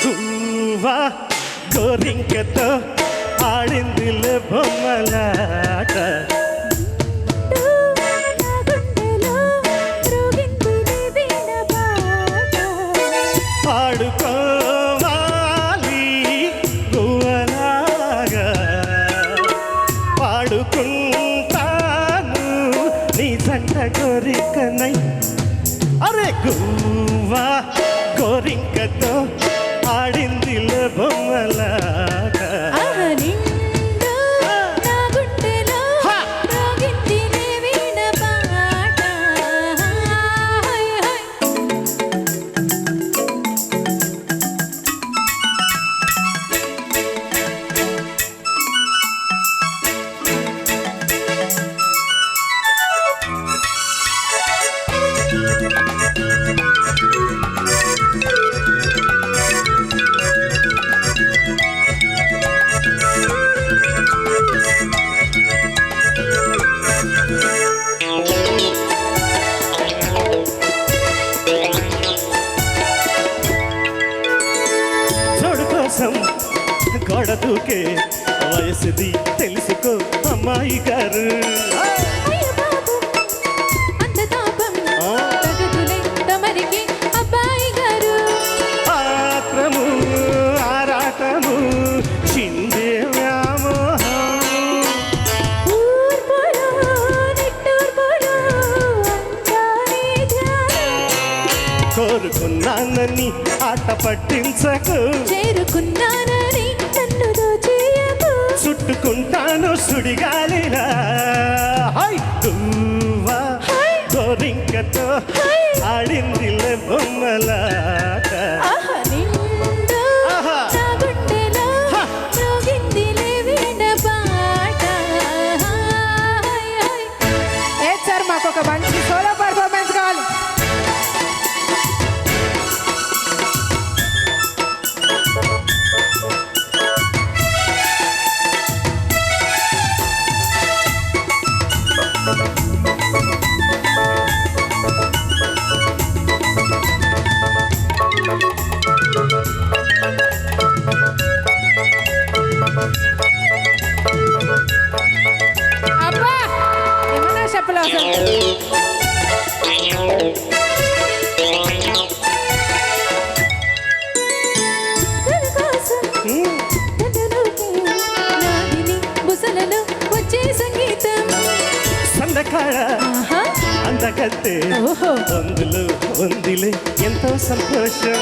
గువ్వా గోరింకతో ఆడిందిలే బొమ్మలాట పాడుకోవాలి గువ్వలాగా పాడుకుంటాను నీ జంట కోరికనై అరే గువ్వా గోరింకతో ఆడిందిలే బొమ్మలాట గోడ దూకే వయసుది తెలుసుకో అమ్మాయి గారు ఆత్రము ఆరాటము చిందే వ్యామోహం కోరుకున్నానని ఆట పట్టించకు చేరుకున్నానని నన్ను దోచేయకు చుట్టుకుంటాను సుడిగాలిలా హై గువ్వా గోరింకతో ఆడిందిలే బొమ్మలాట సార్ మాకు ఒక మంచి సోలో పర్ఫార్మెన్స్ కావాలి. అబ్బా ఏమన్నా చెప్పలే వచ్చే సంగీతం సందకాడ అందగత్తే అందులో ఉందిలే ఎంతో సంతోషం